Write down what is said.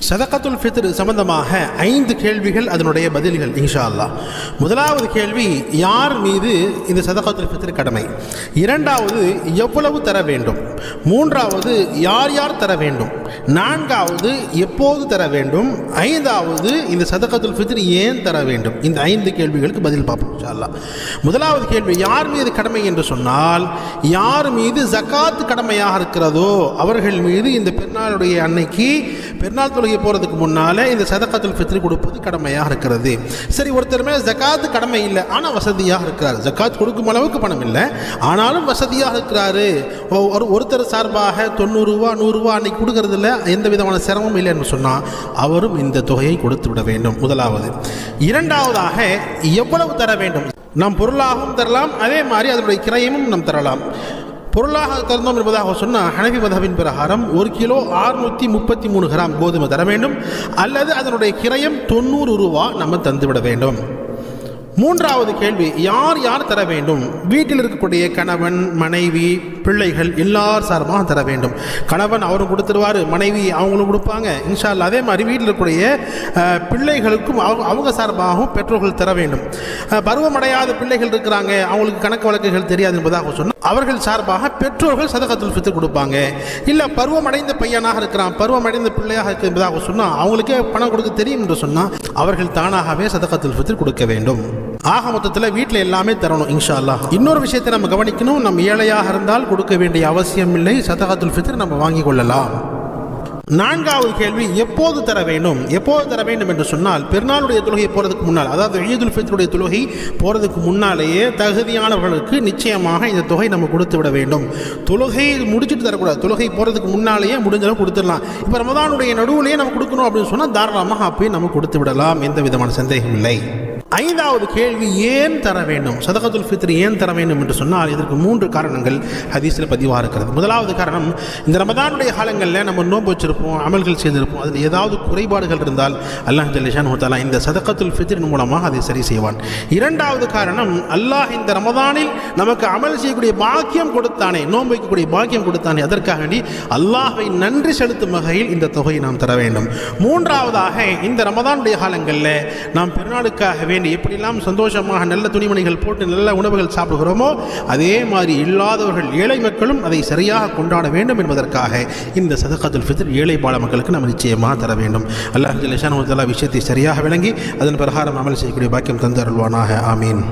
சதகத்துல் ஃபித்ர் சம்பந்தமாக 5 கேள்விகள், அதனுடைய பதில்கள் இன்ஷா அல்லாஹ். முதலாவது கேள்வி, யார் மீது இந்த சதகத்துல் ஃபித்ர் கடமை? இரண்டாவது, எவ்வளவு தர வேண்டும்? மூன்றாவது, யார் யார் தர வேண்டும்? நான்காவது, எப்போது தர வேண்டும்? ஐந்தாவது, இந்த சதகத்துல் ஃபித்ர் ஏன் தர வேண்டும்? இந்த 5 கேள்விகளுக்கு பதில் பார்ப்போம் இன்ஷா அல்லாஹ். முதலாவது கேள்வி, யார் மீது கடமை என்று சொன்னால், யார் மீது ஜகாத் கடமையாக இருக்கிறதோ அவர்கள் மீது இந்த பெருநாளுடைய அன்னைக்கு பெருநாள் தொழுகை போகிறதுக்கு முன்னாலே இந்த சதகத்துல் ஃபித்ர் கொடுப்பது கடமையாக இருக்கிறது. சரி, ஒருத்தர் மேலே ஜகாத்து கடமை இல்லை, ஆனால் வசதியாக இருக்கிறார். ஜகாத் கொடுக்கும் அளவுக்கு பணம் இல்லை, ஆனாலும் வசதியாக இருக்கிறாரு. ஒருத்தர் சார்பாக 90 ரூபா 100 ரூபா அன்னைக்கு கொடுக்கறதில்ல, எந்த விதமான சிரமம் இல்லை என்று சொன்னால் அவரும் இந்த தொகையை கொடுத்து விட வேண்டும். முதலாவது. இரண்டாவதாக, எவ்வளவு தர வேண்டும்? நாம் பொருளாகவும் தரலாம், அதே மாதிரி அதனுடைய கிரயமும் நாம் தரலாம். பொருளாக தரணும் என்பதாக சொன்னால் ஹனஃபி மதஹபின் பிரகாரம் 1 கிலோ 633 கிராம் கோதுமை தர வேண்டும், அல்லது அதனுடைய கிரயம் 90 ரூபா நம்ம தந்துவிட வேண்டும். மூன்றாவது கேள்வி, யார் யார் தர வேண்டும்? வீட்டில் இருக்கக்கூடிய கணவன், மனைவி, பிள்ளைகள் எல்லார் சார்பாக தர வேண்டும். கணவன் அவரும் கொடுத்துருவார், மனைவி அவங்களும் கொடுப்பாங்க இன்ஷா அல்லாஹ். அதே மாதிரி வீட்டில் இருக்கக்கூடிய பிள்ளைகளுக்கும் அவங்க சார்பாகவும் பெற்றோர்கள் தர வேண்டும். பருவமடையாத பிள்ளைகள் இருக்கிறாங்க, அவங்களுக்கு கணக்கு வழக்குகள் தெரியாது என்பதாக சொன்னால் அவர்கள் சார்பாக பெற்றோர்கள் சதகத்துல் ஃபித்ர் கொடுப்பாங்க. இல்லை பருவமடைந்த பையனாக இருக்கிறான், பருவமடைந்த பிள்ளையாக இருக்கு என்பதாக சொன்னால் அவங்களுக்கே பணம் கொடுக்க தெரியும் என்று சொன்னால் அவர்கள் தானாகவே சதகத்துல் ஃபித்ர் கொடுக்க வேண்டும். ஆக மொத்தத்தில் வீட்டில் எல்லாமே தரணும் இன்ஷா அல்லாஹ். இன்னொரு விஷயத்தை நம்ம கவனிக்கணும், நம்ம ஏழையாக இருந்தால் கொடுக்க வேண்டிய அவசியம் இல்லை, சதகத்துல் ஃபித்ர் நம்ம வாங்கி கொள்ளலாம். நான்காவது கேள்வி, எப்போது தர வேண்டும்? எப்போது தர வேண்டும் என்று சொன்னால் பெருநாளுடைய தொழுகை போகிறதுக்கு முன்னால், அதாவது ஈதுல் ஃபித்ருடைய தொழுகை போகிறதுக்கு முன்னாலேயே தகுதியானவர்களுக்கு நிச்சயமாக இந்த தொகை நம்ம கொடுத்து விட வேண்டும். தொழுகை முடிச்சுட்டு தரக்கூடாது, தொழுகை போகிறதுக்கு முன்னாலேயே முடிஞ்சளவு கொடுத்துடலாம். இப்போ ரமதானுடைய நடுவிலேயே நம்ம கொடுக்கணும் அப்படின்னு சொன்னால் தாராளமாக அப்பயே நம்ம கொடுத்து விடலாம், எந்த விதமான சந்தேகம் இல்லை. ஐந்தாவது கேள்வி, ஏன் தர வேண்டும்? சதகத்துல் ஃபித்ர் ஏன் தர வேண்டும் என்று சொன்னால் இதற்கு 3 காரணங்கள் ஹதீஸில் பதிவாக இருக்கிறது. முதலாவது காரணம், இந்த ரமதானுடைய காலங்களில் நம்ம நோன்பு வச்சிருப்போம், அமல்கள் செய்திருப்போம், அதில் ஏதாவது குறைபாடுகள் இருந்தால் அல்லாஹ் ஜல்ல ஷானஹு தஆலா இந்த சதகத்துல் ஃபித்ரின் மூலமாக அதை சரி செய்வான். இரண்டாவது காரணம், அல்லாஹ் இந்த ரமதானில் நமக்கு அமல் செய்யக்கூடிய பாக்கியம் கொடுத்தானே, நோன்பு வைக்கக்கூடிய பாக்கியம் கொடுத்தானே, அதற்காக வேண்டி அல்லாஹ்வை நன்றி செலுத்தும் வகையில் இந்த தொகையை நாம் தர வேண்டும். மூன்றாவதாக, இந்த ரமதானுடைய காலங்களில் நாம் பெருநாளுக்காக வேண்டி எப்படியெல்லாம் சந்தோஷமாக நல்ல துணிமணிகள் போட்டு நல்ல உணவுகள் சாப்பிடுகிறோமோ அதே மாதிரி இல்லாதவர்கள், ஏழை மக்களும் அதை சரியாக கொண்டாட வேண்டும் என்பதற்காக இந்த சதகத்துல் ஃபித்ர் ஏழை பால மக்களுக்கு நம்ம நிச்சயமாக தர வேண்டும். அல்லாஹ் ஜல்ல ஷானஹு வ தஆலா விஷயத்தை சரியாக விளங்கி அதன் பிரகாரம் அமல் செய்யக்கூடிய பாக்கியம் தந்து அருள்வானாக. ஆமீன்.